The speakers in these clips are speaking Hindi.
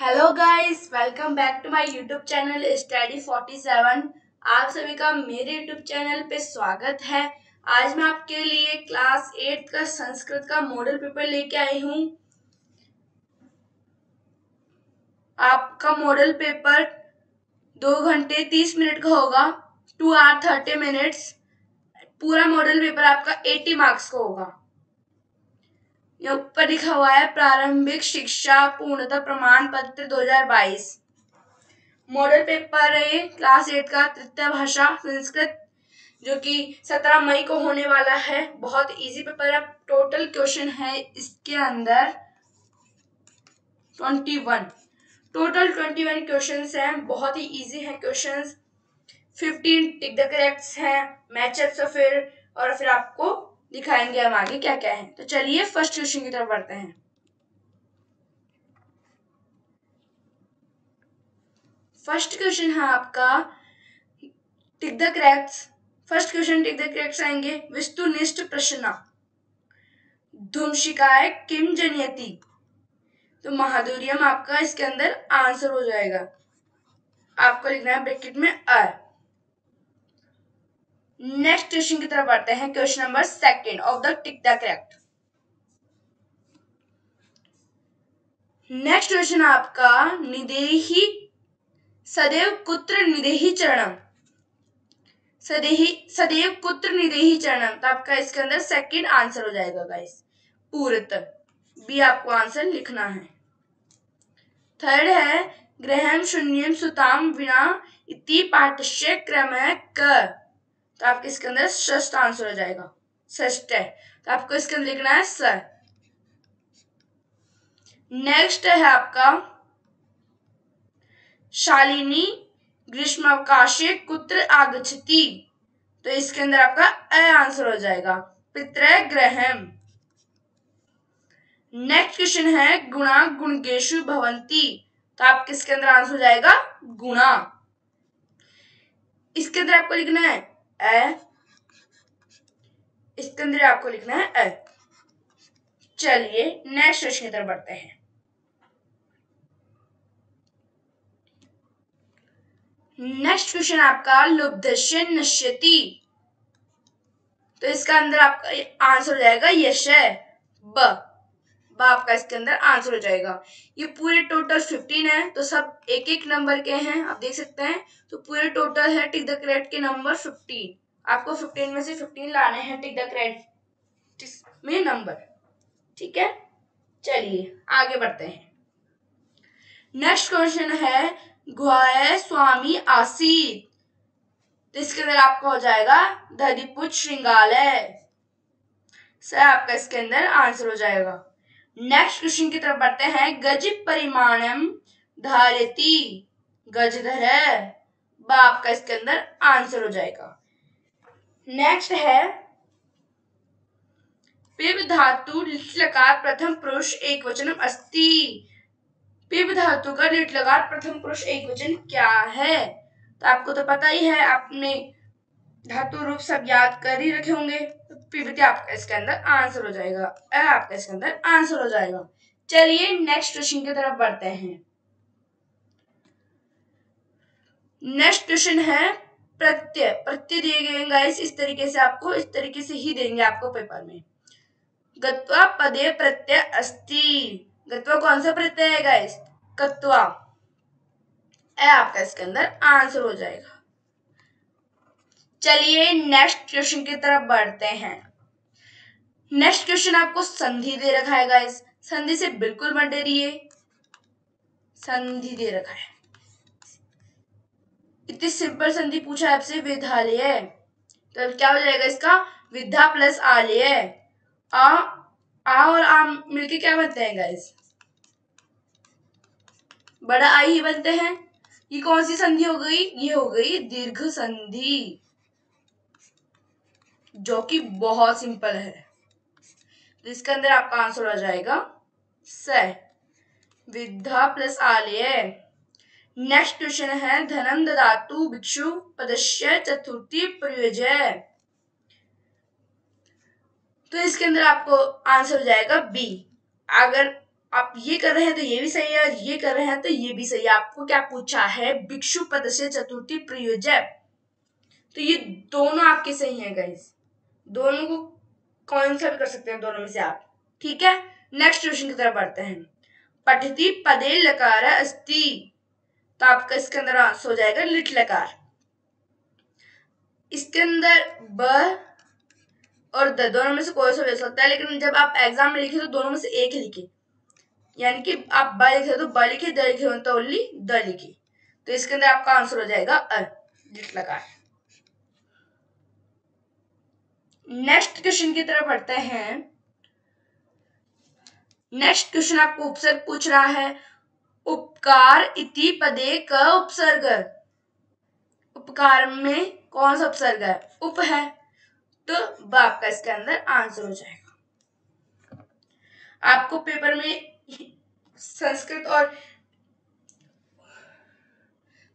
Hello guys, welcome back to my YouTube channel study 47। आप सभी का मेरे यूट्यूब चैनल पे स्वागत है। आज मैं आपके लिए क्लास 8 का संस्कृत का मॉडल पेपर लेके आई हूँ। आपका मॉडल पेपर 2 घंटे 30 मिनट का होगा, 2 आवर 30 मिनट्स। पूरा मॉडल पेपर आपका 80 मार्क्स का होगा। यहाँ ऊपर लिखा हुआ है प्रारंभिक शिक्षा पूर्णता प्रमाण पत्र 2022। मॉडल पेपर है क्लास 8 का तृतीय भाषा संस्कृत, जो कि 17 मई को होने वाला है। बहुत इजी पेपर है। टोटल क्वेश्चन है इसके अंदर 21 क्वेश्चंस हैं। बहुत ही इजी है क्वेश्चंस। 15 टिक द करेक्ट्स हैं, मैचअप्स और फिर आपको दिखाएंगे हम आगे क्या क्या है। तो चलिए फर्स्ट क्वेश्चन की तरफ बढ़ते हैं। फर्स्ट क्वेश्चन है आपका tick the corrects. First question tick the corrects आएंगे। वस्तुनिष्ठ प्रश्न। धूमशिकाय किम जनयति। तो माधुर्यम आपका इसके अंदर आंसर हो जाएगा। आपको लिखना है ब्रैकेट में अ। नेक्स्ट क्वेश्चन की तरफ बढ़ते हैं। Question number 2 of the tick the correct. Next question आपका निदेही सदैव कुत्र निदेही चरणम। सदैव कुत्र निदेही चरणम। तो आपका इसके अंदर सेकंड आंसर हो जाएगा गाइस। पूर्त बी आपको आंसर लिखना है। थर्ड है गृहम शून्यम सुताम विना इति पाठस्य क्रमः क। तो आपके इसके अंदर षष्ठ आंसर हो जाएगा। षष्ठ है तो आपको इसके अंदर लिखना है स। नेक्स्ट है आपका शालिनी ग्रीष्मावकाशे कुत्र आगच्छति। तो इसके अंदर आपका अ आंसर हो जाएगा। पितृगृहम्। नेक्स्ट क्वेश्चन है गुणा गुणकेषु भवन्ति। तो आप किसके अंदर आंसर हो जाएगा गुणा। इसके अंदर आपको लिखना है अ। इसके अंदर आपको लिखना है अ। चलिए नेक्स्ट क्वेश्चन की तरफ बढ़ते हैं। नेक्स्ट क्वेश्चन आपका लुब्धस्य नश्यति। तो इसका अंदर आपका आंसर हो जाएगा यश ब। आपका इसके अंदर आंसर हो जाएगा। ये पूरे टोटल 15 है, तो सब एक एक नंबर के हैं, आप देख सकते हैं। तो पूरे टोटल है टिक द करेक्ट के नंबर 15। आपको 15 में से 15 लाने हैं टिक द करेक्ट में नंबर। ठीक है, चलिए आगे बढ़ते हैं। नेक्स्ट क्वेश्चन है ग्वाय स्वामी आसीत। तो इसके अंदर आपका हो जाएगा दधिपुत्र श्रृंगालय। सर आपका इसके अंदर आंसर हो जाएगा। नेक्स्ट क्वेश्चन की तरफ बढ़ते हैं। गज परिमाणम धारयति गजधर। आपका इसके अंदर आंसर हो जाएगा। नेक्स्ट है पिब धातु लिट लकार प्रथम पुरुष एक वचनम अस्ति। पिब धातु का लिट लकार प्रथम पुरुष एक वचन क्या है। तो आपको तो पता ही है, आपने धातु रूप सब याद कर ही रखे होंगे। पिबती आपका इसके अंदर आंसर हो जाएगा। आपका इसके अंदर आंसर हो जाएगा। चलिए नेक्स्ट क्वेश्चन की तरफ बढ़ते हैं। नेक्स्ट क्वेश्चन है प्रत्यय। प्रत्यय दिए गए गाइस इस तरीके से, आपको इस तरीके से ही देंगे आपको पेपर में। गत्वा पदे प्रत्यय अस्ति। गत्वा कौन सा प्रत्यय है गाइस, गत्वा। आपका इसके अंदर आंसर हो जाएगा। चलिए नेक्स्ट क्वेश्चन की तरफ बढ़ते हैं। नेक्स्ट क्वेश्चन आपको संधि दे रखा है गाइस। संधि से बिल्कुल मत डरिए, संधि दे रखा है। इतनी सिंपल संधि पूछा है आपसे, विद्यालय। तो क्या हो जाएगा इसका, विद्या प्लस आलय। आ और आम मिलके क्या बनते हैं गाइस, बड़ा आई ही बनते हैं। ये कौन सी संधि हो गई, ये हो गई दीर्घ संधि, जो कि बहुत सिंपल है। तो इसके अंदर आपका आंसर हो जाएगा स। विद्या प्लस आलय। नेक्स्ट क्वेश्चन है धनम ददातु भिक्षु पदस्य चतुर्थी प्रयोज्य। तो इसके अंदर आपको आंसर हो जाएगा बी। अगर आप ये कर रहे हैं तो ये भी सही है, और ये कर रहे हैं तो ये भी सही है। आपको क्या पूछा है, भिक्षु पद से चतुर्थी प्रयोज्य, तो ये दोनों आपके सही हैं गाइस। दोनों को कौन सा भी कर सकते हैं, दोनों में से आप। ठीक है, नेक्स्ट क्वेश्चन की तरफ बढ़ते हैं। पठति पदे लकार अस्ति, तो आपका इसके अंदर आंसर हो जाएगा लिट लकार। इसके अंदर ब और द दोनों में से कोई सा हो सकता है, लेकिन जब आप एग्जाम में लिखे तो दोनों में से एक ही लिखे, यानी कि आप ब लिखे तो ब लिखे, द लिखे तो ओनली द लिखे। तो इसके अंदर आपका आंसर हो जाएगा लिट लकार। नेक्स्ट क्वेश्चन की तरफ बढ़ते हैं। नेक्स्ट क्वेश्चन आपको उपसर्ग पूछ रहा है। उपकार इति पदे क उपसर्ग, उपकार में कौन सा उपसर्ग है, उप है, तो ब आपका इसके अंदर आंसर हो जाएगा। आपको पेपर में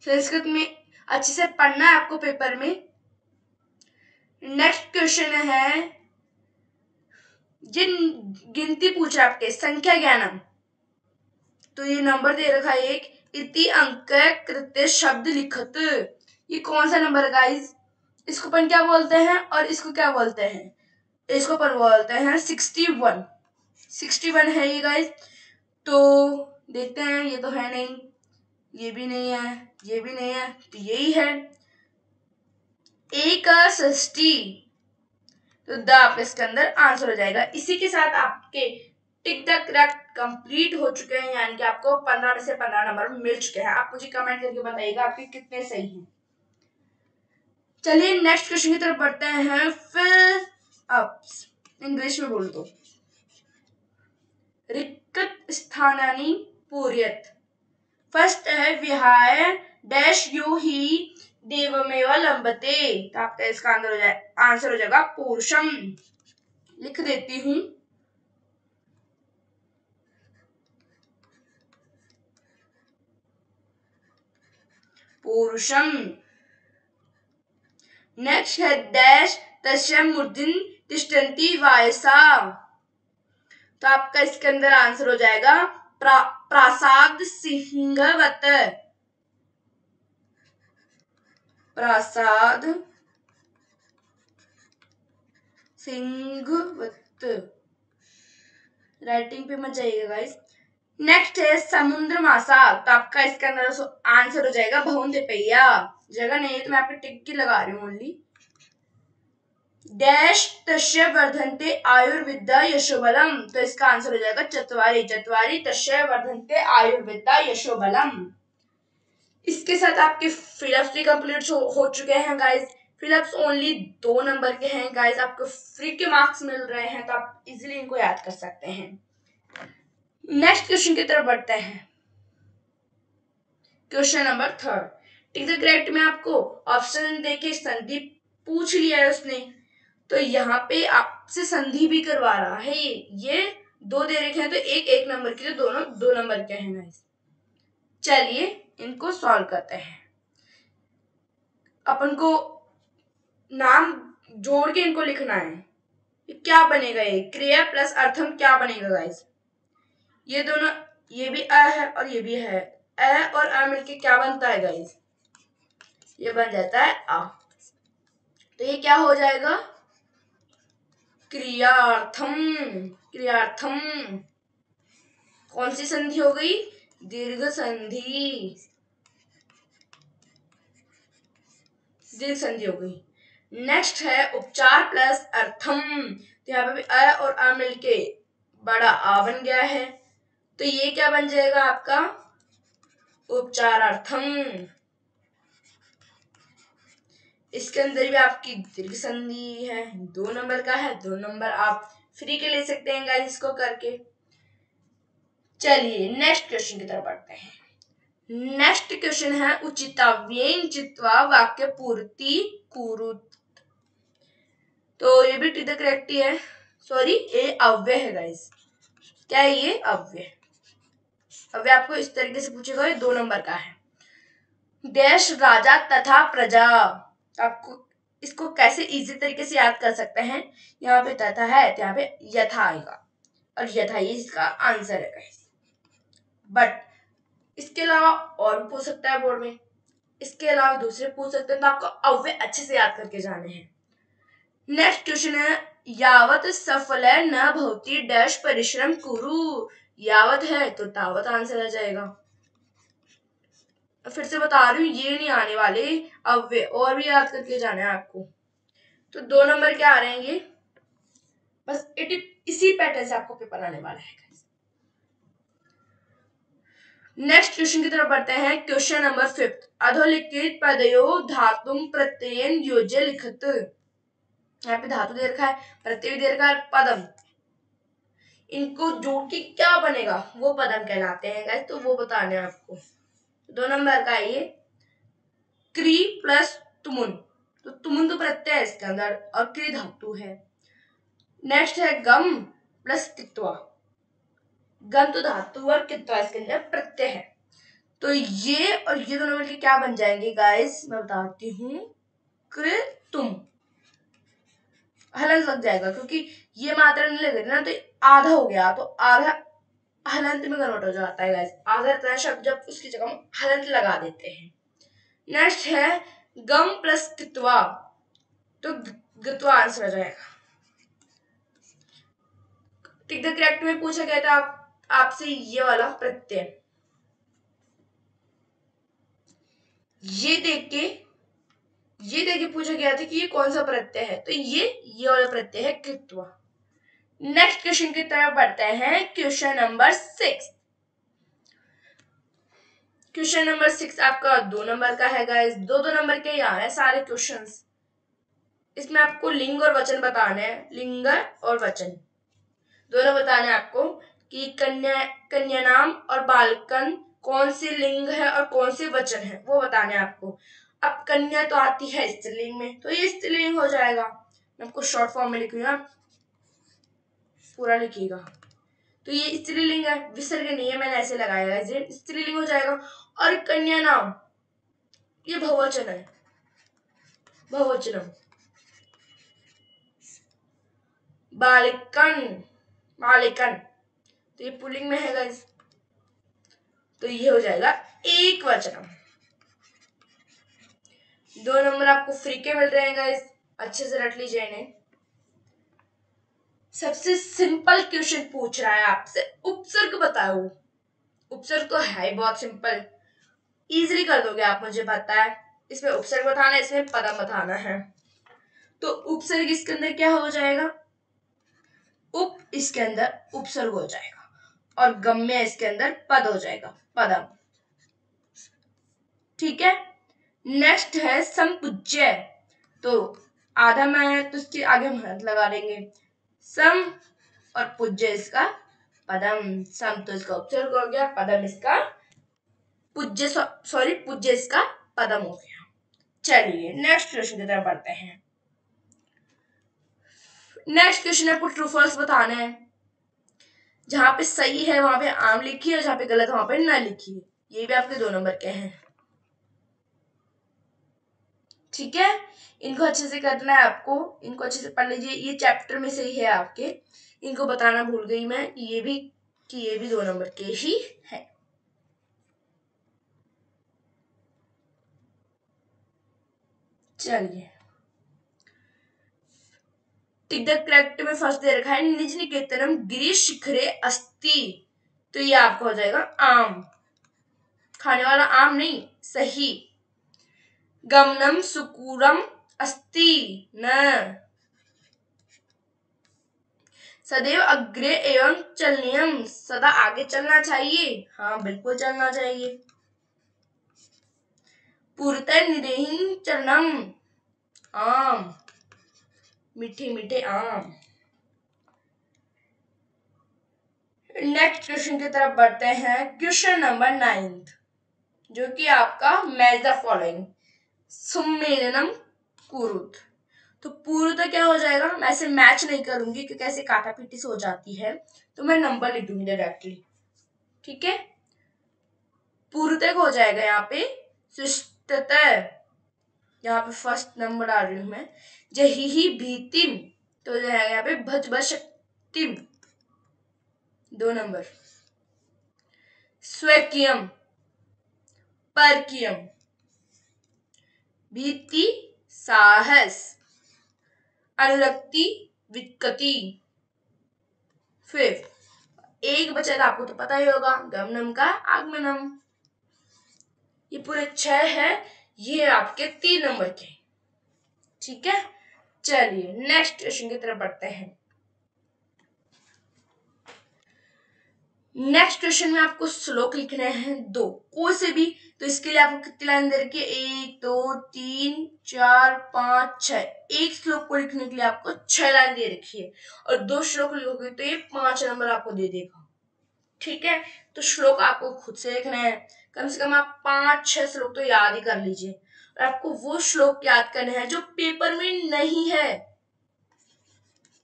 संस्कृत में अच्छे से पढ़ना है आपको पेपर में। नेक्स्ट क्वेश्चन है, जिन गिनती पूछा आपके संख्या ज्ञानम, तो ये नंबर दे रखा है एक, इति अंक कृत्य शब्द लिखत, ये कौन सा नंबर है गाइस, इसको अपन क्या बोलते हैं और इसको क्या बोलते हैं, इसको अपन बोलते हैं 61 है ये गाइस। तो देखते हैं, ये तो है नहीं, ये भी नहीं है, ये भी नहीं है, तो यही है 61, तो द आपके इसके अंदर आंसर हो जाएगा। इसी के साथ आपके टिक द करेक्ट कंप्लीट हो चुके हैं, यानी कि आपको 15 में से 15 नंबर मिल चुके हैं। आप मुझे कमेंट करके बताइएगा आपके कितने सही हैं। चलिए नेक्स्ट क्वेश्चन की तरफ बढ़ते हैं। फिल अप्स, इंग्लिश में बोल दो। रिक्त स्थानानि पूर्यत, फर्स्ट है विहाय डैश यू ही देवमेव लंबते, तो आपका इसका आंसर हो जाएगा पुरुषम। लिख देती हूं, पुरुषम। नेक्स्ट है डैश तस्य मूर्धनि तिष्ठन्ति वायसा, तो आपका इसके अंदर आंसर हो जाएगा प्रासाद सिंहवत, प्रासाद सिंहवत। राइटिंग पे मत जाइएगा गाइस। नेक्स्ट है समुद्र मासा, तो आपका इसके अंदर आंसर हो जाएगा भवनदेपैया। जगह नहीं है तो मैं आपके टिक की लगा रही हूँ ओनली। डैश तस्य वर्धन्ते आयुर्विद्या यशोबलम, तो इसका आंसर हो जाएगा चत्वारी तस्य वर्धन्ते आयुर्विद्या यशोबलम। इसके साथ आपके फिलअप्स भी कंप्लीट हो चुके हैं गाइस। फिलअप्स ओनली 2 नंबर के हैं गाइस, आपको फ्री के मार्क्स मिल रहे हैं, तो आप इजीली इनको याद कर सकते हैं। नेक्स्ट क्वेश्चन की तरफ बढ़ते हैं। Question number 3, tick the correct में आपको ऑप्शन देके संधि पूछ लिया है उसने, तो यहाँ पे आपसे संधि भी करवा रहा है। ये 2 दे रखे हैं, तो एक नंबर के, तो दोनों 2 नंबर के हैं गाइस। चलिए इनको सॉल्व करते हैं। अपन को नाम जोड़ के इनको लिखना है। क्या बनेगा, ये क्रिया प्लस अर्थम क्या बनेगा गाइस, ये दोनों, ये भी अ है और ये भी है, अ और अ मिलके क्या बनता है गाइस, ये बन जाता है आ। तो ये क्या हो जाएगा, क्रियार्थम। क्रियार्थम कौन सी संधि हो गई, दीर्घ संधि, दीर्घ संधि हो गई। नेक्स्ट है उपचार प्लस अर्थम, तो यहाँ पे भी अ और अ मिलके बड़ा आ बन गया है, तो ये क्या बन जाएगा आपका उपचारार्थम। इसके अंदर भी आपकी दीर्घ संधि है, 2 नंबर का है, 2 नंबर आप फ्री के ले सकते हैं गाइस इसको करके। चलिए नेक्स्ट क्वेश्चन की तरफ बढ़ते हैं। नेक्स्ट क्वेश्चन है उचिताव्येन चित्वा वाक्य पूर्ति कुरुत, तो ये भी टिक द करेक्ट ही है, सॉरी ये अव्यय है गाइस। क्या है ये, अव्यय। अव्यय आपको इस तरीके से पूछेगा, ये 2 नंबर का है। देश राजा तथा प्रजा, आपको इसको कैसे इजी तरीके से याद कर सकते हैं, यहाँ पे तथा है तो यहाँ पे यथा आएगा, और यथा ये इसका आंसर है गाइस। बट इसके अलावा और भी पूछ सकता है बोर्ड में, इसके अलावा दूसरे पूछ सकते हैं, तो आपको अव्यय अच्छे से याद करके जाने हैं। नेक्स्ट क्वेश्चन है, यावत सफल न भवती डैश परिश्रम कुरु। यावत है तो तावत आंसर आ जाएगा। फिर से बता रही हूँ, ये नहीं आने वाले अव्यय, और भी याद करके जाना है आपको। तो 2 नंबर क्या आ रहे हैं ये, बस इसी पैटर्न से आपको पेपर आने वाला है। नेक्स्ट क्वेश्चन की तरफ बढ़ते हैं। क्वेश्चन नंबर 5, अधोलिखित पदयो धातुम प्रत्ययन योज्य लिखित। यहाँ पे धातु दे रखा है, प्रत्यय दे रखा है, पदम, इनको जोड़ के क्या बनेगा वो पदम कहलाते हैं गाइस, तो वो बताने हैं आपको। 2 नंबर का है ये, क्री प्लस तुमुन, तो तुमुन तो प्रत्यय है इसके अंदर और क्री धातु है। नेक्स्ट है गम प्लस कित्वा, गम तो धातु और कित्वा इसके अंदर प्रत्यय है। तो ये और ये दोनों मिलकर क्या बन जाएंगे गाइस, मैं बताती हूँ, कृतुम। हलंत लग जाएगा क्योंकि ये मात्रा नहीं लग रही ना, तो आधा हो गया, तो आधा हलंत में कन्वर्ट हो जाता है गाइस। आधा इतना शब्द जब उसकी जगह हम हलंत लगा देते हैं। नेक्स्ट है गम प्लस कित्वा, तो गत्वा आंसर आ जाएगा। टिक द करेक्ट में पूछा गया था आपसे ये वाला प्रत्यय, ये देख के पूछा गया था कि ये कौन सा प्रत्यय है, तो ये वाला प्रत्यय है कृत्वा। नेक्स्ट क्वेश्चन की तरफ बढ़ते हैं। क्वेश्चन नंबर 6, क्वेश्चन नंबर 6 आपका 2 नंबर का है गाइस। 2 नंबर के यहाँ है सारे क्वेश्चंस। इसमें आपको लिंग और वचन बताने हैं, लिंग और वचन दोनों बताने हैं आपको, कि कन्या नाम और बालकन कौन सी लिंग है और कौन से वचन है, वो बताने हैं आपको। अब कन्या तो आती है स्त्रीलिंग में, तो ये स्त्रीलिंग हो जाएगा। मैं आपको शॉर्ट फॉर्म में लिखूंगा, पूरा लिखिएगा। तो ये स्त्रीलिंग है, विसर्ग नहीं है, मैंने ऐसे लगाया है, स्त्रीलिंग हो जाएगा। और कन्या नाम ये बहुवचन है, बहुवचनम। बालिकन, बालिकन तो ये पुल्लिंग में है गाइस, तो ये हो जाएगा एक वचनम। 2 नंबर आपको फ्री के मिल रहे हैं गाइस, अच्छे से रट लीजिए इन्हें। सबसे सिंपल क्वेश्चन पूछ रहा है आपसे, उपसर्ग बताओ। उपसर्ग तो है बहुत सिंपल, इजीली कर दोगे आप, मुझे पता है। इसमें उपसर्ग बताना है, इसमें पदम बताना है। तो उपसर्ग इसके अंदर क्या हो जाएगा, उप इसके अंदर उपसर्ग हो जाएगा और गम्य इसके अंदर पद हो जाएगा, पदम। ठीक है। नेक्स्ट है समपुज्य, तो आधा में है तो इसके आगे हम हलंत लगा देंगे, सम और पुज्य इसका पदम। सम तो इसका उपसर्ग हो गया, पदम इसका पुज्य, सॉरी पुज्य इसका पदम हो गया। चलिए नेक्स्ट क्वेश्चन की तरफ बढ़ते हैं। नेक्स्ट क्वेश्चन आपको ट्रू फॉल्स बताना है। जहां पे सही है वहां पे आम लिखिए और जहां पे गलत वहां पे न लिखिए। ये भी आपके 2 नंबर के हैं, ठीक है। इनको अच्छे से करना है आपको, इनको अच्छे से पढ़ लीजिए, ये चैप्टर में से ही है आपके। इनको बताना भूल गई मैं, ये भी 2 नंबर के ही है। चलिए, टिक द करेक्ट में फर्स्ट दे रखा है, निज निकेतनम गिरीश शिखरे अस्ति, तो ये आपका हो जाएगा आम, खाने वाला आम नहीं, सही। गमनम सुकूरम अस्ति न, सदैव अग्रे एवं चलनियम, सदा आगे चलना चाहिए, हाँ बिल्कुल चलना चाहिए। पूर्णतः निदेहिं चरणम, आम, मीठे मीठे आम। नेक्स्ट क्वेश्चन की तरफ बढ़ते हैं। क्वेश्चन नंबर 9, जो कि आपका मैच द फॉलोइंग, सुमेलनम कुरुत, तो पूर्णतः क्या हो जाएगा, मैं ऐसे मैच नहीं करूंगी क्योंकि ऐसे काटापीटी से हो जाती है, तो मैं नंबर लिख दूंगी डायरेक्टली, ठीक है। पूर्णतः हो जाएगा यहाँ पे शिष्टतः, यहाँ पे फर्स्ट नंबर डाल रही हूं मैं, जही भीतिम, तो जो है यहाँ पे भज भशक्तिम, 2 नंबर। स्वेकियम, परकियम, भीति, साहस, अनुरक्ति, वित्कति। फिर एक बचा था, आपको तो पता ही होगा, गमनम का आगमनम। ये पूरे 6 है, ये आपके 3 नंबर के। ठीक है, चलिए नेक्स्ट क्वेश्चन की तरफ बढ़ते हैं। नेक्स्ट क्वेश्चन में आपको श्लोक लिखने हैं 2, कोई से भी। तो इसके लिए आपको कितनी लाइन दे रखी है? 1 2 3 4 5 6। एक श्लोक को लिखने के लिए आपको 6 लाइन दे रखी है, और 2 श्लोक लिखोगे तो ये 5 नंबर आपको दे देगा। ठीक है, तो श्लोक आपको खुद से लिखना है। कम से कम आप 5-6 श्लोक तो याद ही कर लीजिए, और आपको वो श्लोक याद करने हैं जो पेपर में नहीं है।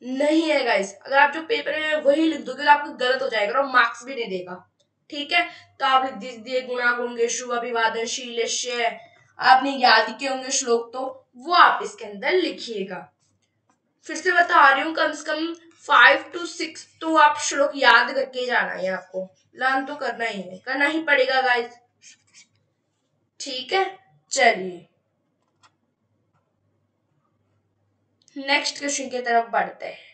नहीं है गाइस, अगर आप जो पेपर में वही लिख दोगे तो आपको गलत हो जाएगा और मार्क्स भी नहीं देगा। ठीक है, तो आप लिख दीजिए गुणा गुणगेशु अभिवादनशील। आपने याद किए होंगे श्लोक, तो वो आप इसके अंदर लिखिएगा। फिर से बता रही हूँ, कम से कम 5 to 6 तो आप श्लोक याद करके जाना है, आपको लर्न तो करना ही है, करना ही पड़ेगा गाइस। ठीक है, चलिए नेक्स्ट क्वेश्चन की तरफ बढ़ते हैं।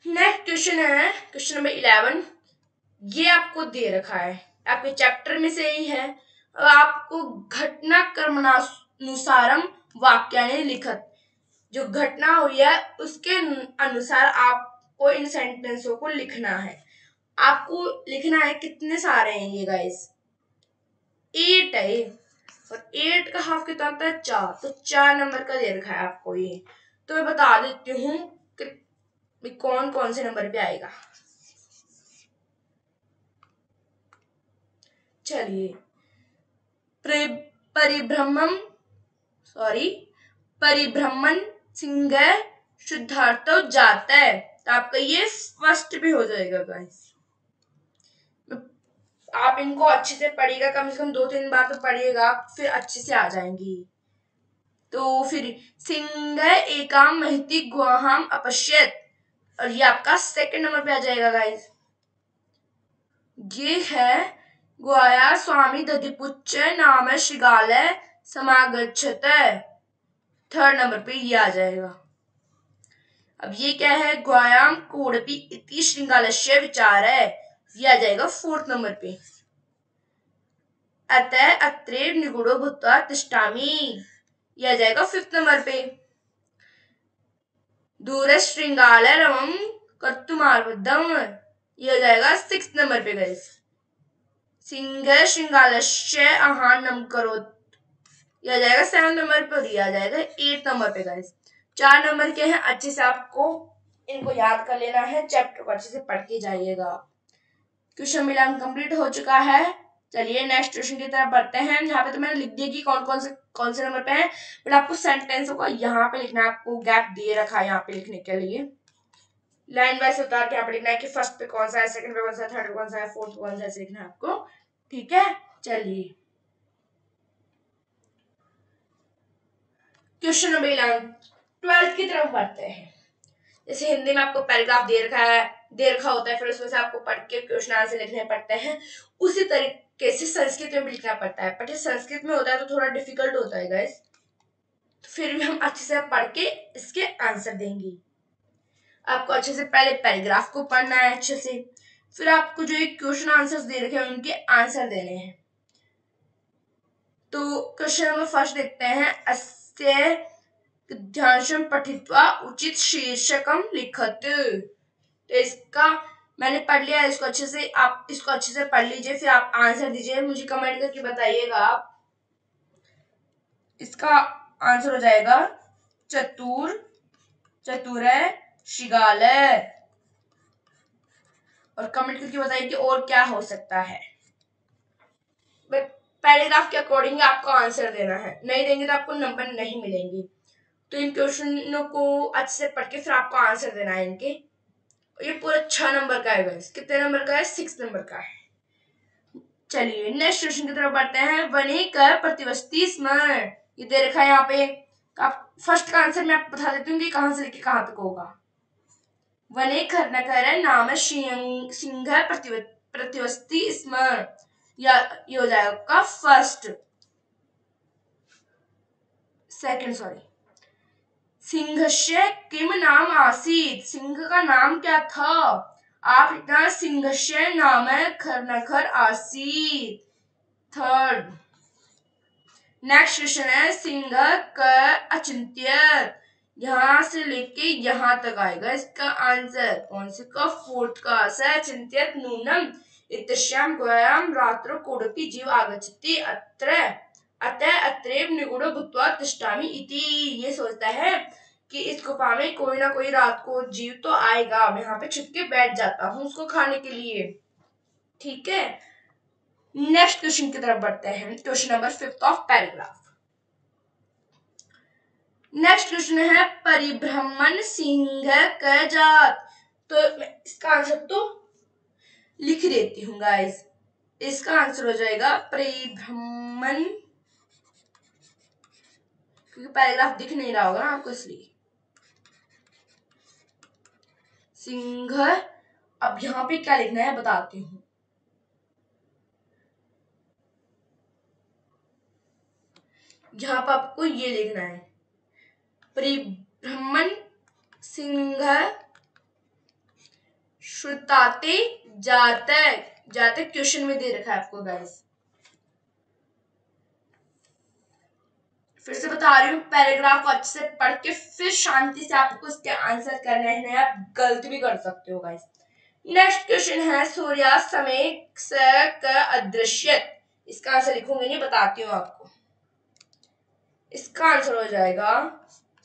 नेक्स्ट क्वेश्चन है क्वेश्चन नंबर 11। ये आपको दे रखा है, आपके चैप्टर में से ही है। आपको घटना क्रमानुसारम वाक्यानि लिखत, जो घटना हुई है उसके अनुसार आपको इन सेंटेंसों को लिखना है। आपको लिखना है, कितने सारे हैं ये गाइस? 8 है, और 8 का हाफ कितना होता है? 4, तो 4 नंबर का दे रखा है आपको ये। तो मैं बता देती हूँ कि कौन कौन से नंबर पे आएगा। चलिए, परिभ्रमण सिंह शुद्धार्थ जाता है, तो आपका ये फर्स्ट भी हो जाएगा गाइस। आप इनको अच्छे से पढ़िएगा, कम से कम 2-3 बार तो पढ़िएगा, फिर अच्छे से आ जाएंगी। तो फिर सिंह एकाम महति गुहाम अपश्यत, और ये आपका सेकंड नंबर पे आ जाएगा गाइस। ये है गुहाया स्वामी दधिपुच्च नाम श्रृगाल समागच्छत, थर्ड नंबर पे ये आ जाएगा। अब ये क्या है? गुहायाम कोड़पी इति श्रृंगालस्य विचार है, ये आ जाएगा 4th नंबर पे। अतः अत्रे निगुड़ो भूत्वा तिष्ठामि, ये आ जाएगा 5th नंबर पे। दूर श्रृंगाल रमम कर्तुमार्बुद्धम, ये हो जाएगा 6th नंबर पे गाइस। सिंह श्रृंगालस्य आहानम करोत, ये आ जाएगा 7th नंबर पे, और ये आ जाएगा 8th नंबर पे गाइस। 4 नंबर के हैं, अच्छे से आपको इनको याद कर लेना है, चैप्टर को अच्छे से पढ़ के जाइएगा। क्वेश्चन मिलान कंप्लीट हो चुका है। चलिए नेक्स्ट क्वेश्चन की तरफ बढ़ते हैं। यहाँ पे तो मैंने लिख दिया कि कौन से नंबर पे है, बट आपको सेंटेंसों को यहाँ पे लिखना है, आपको गैप दिए रखा है यहाँ पे लिखने के लिए। लाइन वाइज उतार के यहाँ पे लिखना है कि फर्स्ट पे कौन सा है, सेकंड पे कौन सा है, थर्ड पे कौन सा है, फोर्थ पे कौन सा है, ऐसे लिखना है आपको। ठीक है, चलिए क्वेश्चन नंबर 11 12th की तरफ बढ़ते हैं। जैसे हिंदी में आपको पैराग्राफ दे रखा होता है, फिर उसमें से आपको पढ़ के क्वेश्चन आंसर लिखने पड़ते हैं। उसी तरीके से संस्कृत में भी लिखना पड़ता है, बट संस्कृत में होता है तो थोड़ा डिफिकल्ट होता है गाइस, तो फिर भी हम अच्छे से पढ़ के इसके आंसर देंगे। आपको अच्छे से पहले पैराग्राफ को पढ़ना है अच्छे से, फिर आपको जो एक क्वेश्चन आंसर दे रखे हैं उनके आंसर देने हैं। तो क्वेश्चन नंबर फर्स्ट देखते हैं। अस्य गद्यांशं पठित्वा उचित शीर्षकम लिखत, तो इसका मैंने पढ़ लिया, इसको अच्छे से आप इसको अच्छे से पढ़ लीजिए, फिर आप आंसर दीजिए, मुझे कमेंट करके बताइएगा आप। इसका आंसर हो जाएगा चतुर श्रृगाल, और कमेंट करके बताइए कि और क्या हो सकता है। पैराग्राफ के अकॉर्डिंग आपको आंसर देना है, नहीं देंगे तो आपको नंबर नहीं मिलेंगे। तो इन क्वेश्चनों को अच्छे से पढ़ के फिर आपको आंसर देना है इनके। ये पूरा 6 नंबर का है गाइस। कितने नंबर का है? 6 नंबर का है। चलिए नेक्स्ट क्वेश्चन की तरफ बढ़ते हैं। वनी कर प्रतिवस्ती स्मरण, ये दे रखा है यहाँ पे। फर्स्ट का आंसर मैं आपको बता देती हूँ कि कहां से लेके कहां तक होगा। वने खरनकर नाम सिंह प्रतिवस्ति स्म, या ये हो जाएगा आपका सेकंड सॉरी। सिंहस्य किम नाम आसीत, सिंह का नाम क्या था? आप लिखना सिंहस्य नाम खरनखर आसीत। थर्ड नेक्स्ट क्वेश्चन है सिंह क अचिंत्य, यहां से लेके यहां तक आएगा इसका आंसर। कौन से का? फोर्थ का अचिंत्य नूनम इत्यस्याम गुहायाम रात्रो कोडपि जीव आगच्छति अत्र अतः अत्रेव निगूढ़ो भूत्वा तिष्ठामि इति। ये सोचता है कि इस गुफा में कोई ना कोई रात को जीव तो आएगा, मैं यहाँ पे छुप के बैठ जाता हूँ उसको खाने के लिए। ठीक है, नेक्स्ट क्वेश्चन की तरफ बढ़ते हैं। Question number 5 of paragraph. Next question है परिभ्रमण सिंह क जात। तो मैं इसका आंसर तो लिख देती हूँ गाइस। इसका आंसर हो जाएगा परिभ्रमण, क्योंकि पैराग्राफ दिख नहीं रहा होगा ना आपको इसलिए। सिंह, अब यहां पे क्या लिखना है बताती हूँ। यहां पर आपको ये लिखना है परिभ्रमण सिंह श्रुताते जाते, जाते क्वेश्चन में दे रखा है आपको गाइस। फिर से बता रही हूँ, पैराग्राफ को अच्छे से पढ़ के फिर शांति से आपको इसके आंसर करने हैं, आप गलती भी कर सकते हो गाइस। नेक्स्ट क्वेश्चन है सूर्यास्त समय का अदृश्य, इसका आंसर लिखूंगी नहीं, बताती हूँ आपको। इसका आंसर हो जाएगा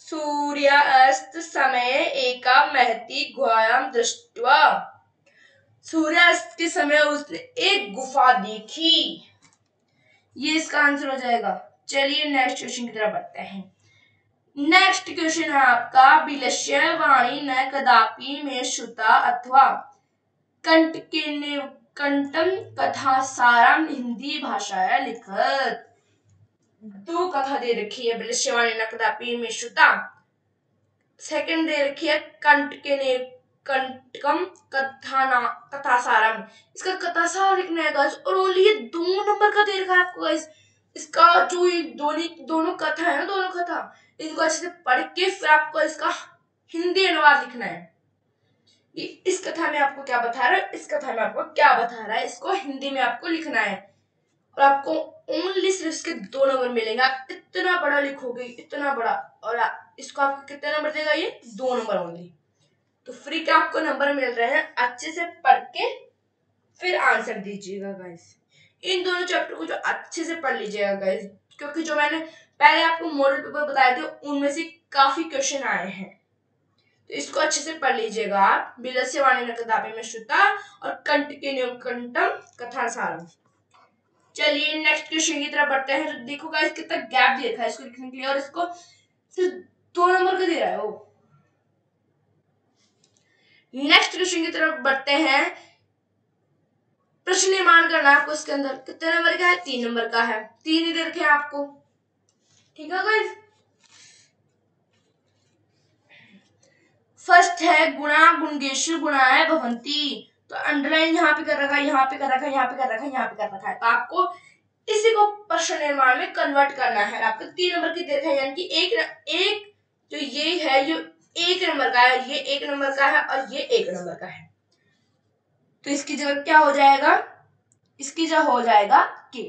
सूर्यास्त समय एका महती गुहायाम दृष्ट्वा, सूर्यास्त के समय उसने एक गुफा देखी, ये इसका आंसर हो जाएगा। चलिए नेक्स्ट क्वेश्चन की तरफ बढ़ते हैं। नेक्स्ट क्वेश्चन है आपका विलस्य वाणी न कदापि में श्रुता अथवा कंटम कथा साराम हिंदी भाषा लिखत। दो कथा दे रखी है, विलस्य वाणी न कदापि में श्रुता, सेकंड दे रखी है कंटकम कथा साराम। इसका कथा सार लिखना है गाइस, और ओनली ये 2 नंबर का दे रखा है आपको गाइस। इसका जो ये दोनों कथा है ना, दोनों कथा, इनको अच्छे से पढ़ के फिर आपको इसका हिंदी अनुवाद लिखना है। ये इस कथा में आपको क्या बता रहा है, इस कथा में आपको क्या बता रहा है, इसको हिंदी में आपको लिखना है। और आपको ओनली सिर्फ इसके 2 नंबर मिलेंगे। आप इतना बड़ा लिखोगे, इतना बड़ा, और इसको आपको कितने नंबर देगा? ये 2 नंबर ओनली। तो फ्री के आपको नंबर मिल रहे हैं, अच्छे से पढ़ के फिर आंसर दीजिएगा गाइस। इन दोनों चैप्टर को जो अच्छे से पढ़ लीजिएगा गाइस, क्योंकि जो मैंने पहले आपको मॉडल पेपर बताए थे उनमें से काफी क्वेश्चन आए हैं, तो इसको अच्छे से पढ़ लीजिएगा आप। विलस्य वाणी न कदापि में श्रुता और कंटम कथा सारम। चलिए नेक्स्ट क्वेश्चन की तरफ बढ़ते हैं। तो देखो गाइस कितना गैप दे रखा है इसको लिखने के लिए, और इसको सिर्फ 2 नंबर का दे रहा है वो। नेक्स्ट क्वेश्चन की तरफ बढ़ते हैं। प्रश्न निर्माण करना है आपको, इसके अंदर कितने नंबर का है? 3 नंबर का है, 3 ही दे रखे हैं आपको। ठीक है गाइस, फर्स्ट है गुणा गुणगेशु गुणाय भवंती। तो अंडरलाइन यहाँ पे कर रखा है, यहाँ पे कर रखा है, यहाँ पे कर रखा है, यहाँ पे कर रखा है। तो आपको इसी को प्रश्न निर्माण में कन्वर्ट करना है। आपको 3 नंबर की दे रखा है, यानी कि एक जो ये है जो 1 नंबर का है, ये 1 नंबर का है और ये 1 नंबर का है। तो इसकी जगह क्या हो जाएगा? इसकी जगह हो जाएगा के।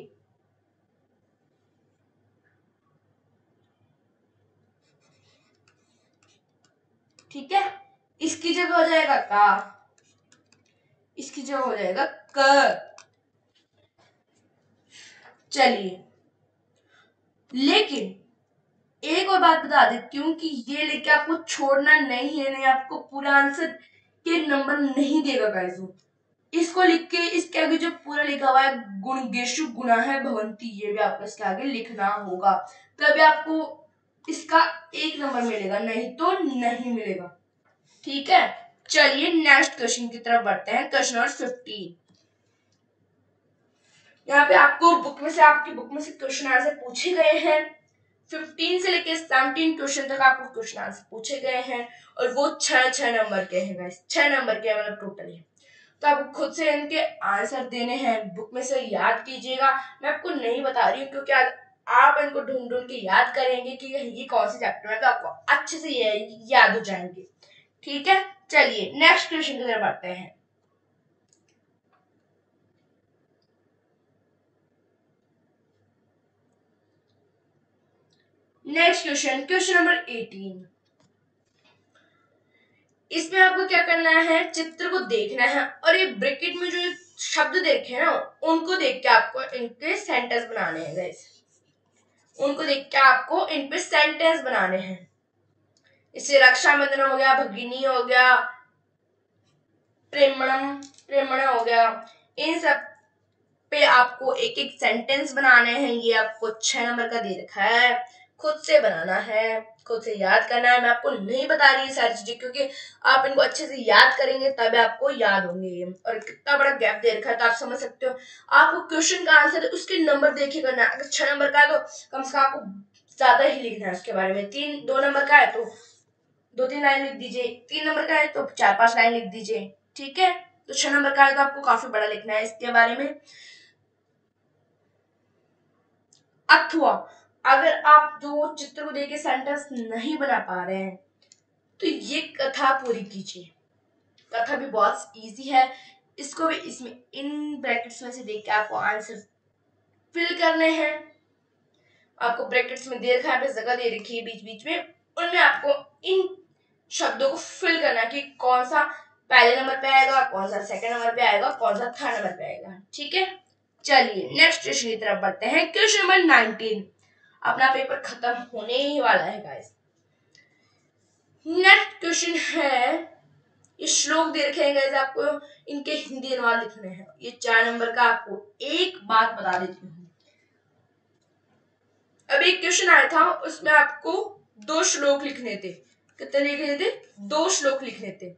ठीक है, इसकी जगह हो जाएगा का, इसकी जगह हो जाएगा क। चलिए, लेकिन एक और बात बता देती हूँ कि ये लेके आपको छोड़ना नहीं है, नहीं आपको पूरा आंसर के नंबर नहीं देगा गाइस। इसको लिख के इसके आगे जो पूरा लिखा हुआ है गुणगेशु गुणा है भवंती, ये भी आपको इसके आगे लिखना होगा, तभी आपको इसका 1 नंबर मिलेगा, नहीं तो नहीं मिलेगा। ठीक है, चलिए नेक्स्ट क्वेश्चन की तरफ बढ़ते हैं। Question number 15। यहाँ पे आपको आपकी बुक में से क्वेश्चन आंसर पूछे गए हैं, 15 से लेकर 17 क्वेश्चन तक आपको क्वेश्चन आंसर पूछे गए हैं और वो 6 नंबर के हैं गाइस, 6 नंबर के मतलब टोटली। तो आपको खुद से इनके आंसर देने हैं, बुक में से याद कीजिएगा। मैं आपको नहीं बता रही हूँ क्योंकि आप इनको ढूंढ ढूंढ के याद करेंगे कि ये कौन से चैप्टर है, तो आपको अच्छे से याद हो जाएंगे। ठीक है, चलिए नेक्स्ट क्वेश्चन की तरफ बढ़ते हैं। Next question number 18। इसमें आपको क्या करना है, चित्र को देखना है और ये ब्रैकेट में जो शब्द देखे ना उनको देख के आपको इनके सेंटेंस बनाने हैं गाइस, उनको देख के आपको इन पे सेंटेंस बनाने हैं। इससे रक्षाबंधन हो गया, भगिनी हो गया, प्रेमणम प्रेमणा हो गया, इन सब पे आपको एक एक सेंटेंस बनाने हैं। ये आपको 6 नंबर का दे रखा है, खुद से बनाना है, खुद से याद करना है। मैं आपको नहीं बता रही सारी चीजें क्योंकि आप इनको अच्छे से याद करेंगे तब आपको याद होंगे। और कितना बड़ा गैप दे रखा है तो आप समझ सकते हो। आपको क्वेश्चन का आंसर उसके नंबर देखे करना है। अगर 6 नंबर का है तो कम से कम आपको ज्यादा ही लिखना है उसके बारे में। 2 नंबर का है तो 2-3 लाइन लिख दीजिए, 3 नंबर का है तो 4-5 लाइन लिख दीजिए। ठीक है, तो 6 नंबर का है तो आपको काफी बड़ा लिखना है इसके बारे में। अथवा अगर आप जो चित्र को देख के सेंटेंस नहीं बना पा रहे हैं तो ये कथा पूरी कीजिए। कथा भी बहुत इजी है, इसको भी इसमें इन ब्रैकेट्स में से देख के आपको आंसर फिल करने हैं। आपको ब्रैकेट्स में दे रखा है, जगह दे रखी है बीच बीच में, उनमें आपको इन शब्दों को फिल करना कि कौन सा पहले नंबर पे आएगा, कौन सा सेकंड नंबर पे आएगा, कौन सा थर्ड नंबर पे आएगा। ठीक है, चलिए नेक्स्ट क्वेश्चन की तरफ बढ़ते हैं। Question number 19। अपना पेपर खत्म होने ही वाला है गाइस। नेक्स्ट क्वेश्चन है, ये श्लोक दे रखे हैं गाइस, आपको इनके हिंदी अनुवाद लिखने हैं। ये 4 नंबर का। आपको एक बात बता देती हूँ, अभी एक क्वेश्चन आया था उसमें आपको 2 श्लोक लिखने थे। कितने लिखने थे? 2 श्लोक लिखने थे।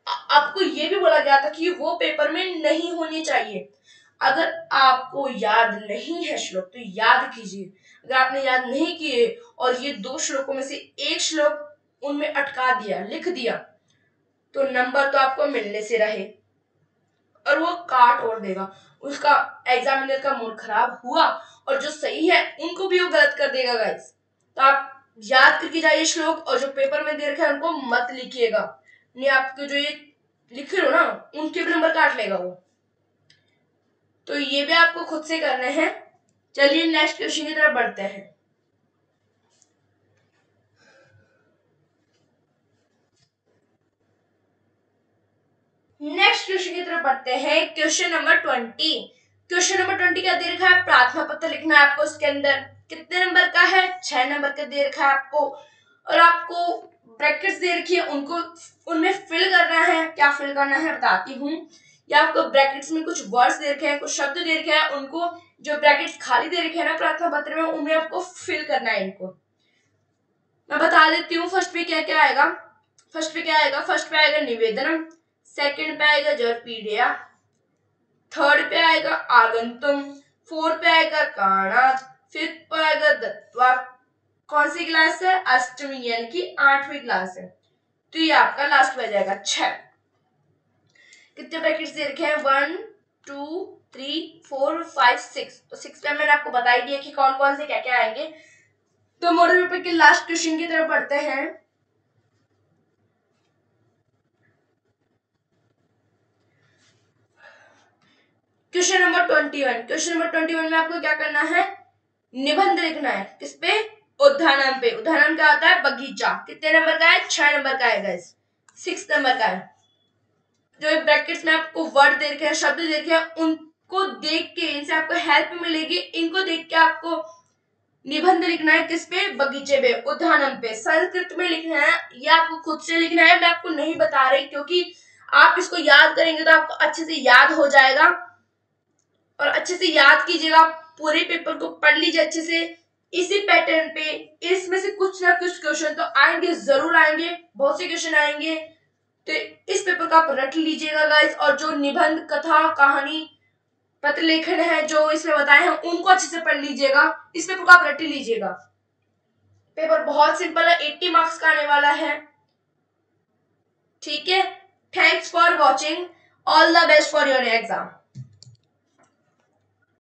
आपको ये भी बोला गया था कि वो पेपर में नहीं होनी चाहिए। अगर आपको याद नहीं है श्लोक तो याद कीजिए। अगर आपने याद नहीं किए और ये 2 श्लोकों में से एक श्लोक उनमें अटका दिया, लिख दिया, तो नंबर तो आपको मिलने से रहे और वो काट और देगा। उसका एग्जामिनर का मूड खराब हुआ और जो सही है उनको भी वो गलत कर देगा गाइस। तो आप याद करके जाइए श्लोक, और जो पेपर में दे रखा है उनको मत लिखिएगा, नहीं आपको जो ये लिख रहे हो ना उनके भी नंबर काट लेगा वो। तो ये भी आपको खुद से करने हैं। चलिए नेक्स्ट क्वेश्चन की तरफ बढ़ते हैं। नेक्स्ट क्वेश्चन की तरफ बढ़ते हैं। Question number 20। क्वेश्चन नंबर 20 क्या दे रखा है? प्रार्थना पत्र लिखना है आपको। इसके अंदर कितने नंबर का है? 6 नंबर का दे रखा है आपको, और आपको ब्रैकेट्स दे रखी है, उनको उनमें फिल करना है। क्या फिल करना है बताती हूँ। या आपको ब्रैकेट्स में कुछ वर्ड्स दे रखे हैं, कुछ शब्द दे रखे हैं, उनको जो ब्रैकेट्स खाली दे रखे हैं ना प्रार्थना पत्र में, उनमें आपको फिल करना है इनको। मैं बता देती हूँ फर्स्ट पे क्या क्या आएगा। फर्स्ट पे आएगा निवेदनम, सेकंड पे आएगा जरपीडिया, थर्ड पे आएगा आगंतुम, फोर्थ पे आएगा काणात, फिफ्थ पे आएगा दत्वा। कौन सी क्लास है? अष्टमी, यानी कि 8वीं क्लास है। तो ये आपका लास्ट पे जाएगा 6। कितने ब्रैकेट्स दे रखे हैं? 1 2 3 4 5 6। तो 6 पे मैंने आपको बता ही दिया कि कौन कौन से क्या क्या आएंगे। तो मॉडल पेपर के लास्ट क्वेश्चन की तरफ बढ़ते हैं। Question number 21। क्वेश्चन नंबर 21 में आपको क्या करना है? निबंध लिखना है। किस पे? उद्यानम पे। उद्यानम क्या होता है? बगीचा। कितने नंबर का है? 6 नंबर का है गाइस, 6 नंबर का है। जो ब्रैकेट्स में आपको वर्ड दे रखे हैं, शब्द दे रखे हैं, उनको देख के इनसे आपको हेल्प मिलेगी। इनको देख के आपको निबंध लिखना है। किस पे? बगीचे पे, उद्यानम पे। संस्कृत में लिखना है, या आपको खुद से लिखना है। मैं आपको नहीं बता रही क्योंकि आप इसको याद करेंगे तो आपको अच्छे से याद हो जाएगा। और अच्छे से याद कीजिएगा, पूरे पेपर को पढ़ लीजिए अच्छे से। इसी पैटर्न पे इसमें से कुछ ना कुछ क्वेश्चन तो आएंगे, जरूर आएंगे, बहुत से क्वेश्चन आएंगे। तो इस पेपर को आप रट लीजिएगा गाइस। और जो निबंध, कथा, कहानी पत्र लेखन है जो इसमें बताए हैं उनको अच्छे से पढ़ लीजिएगा, इस पेपर को आप रट लीजिएगा। पेपर बहुत सिंपल है, 80 मार्क्स का आने वाला है। ठीक है, thanks for watching, all the best for your exam.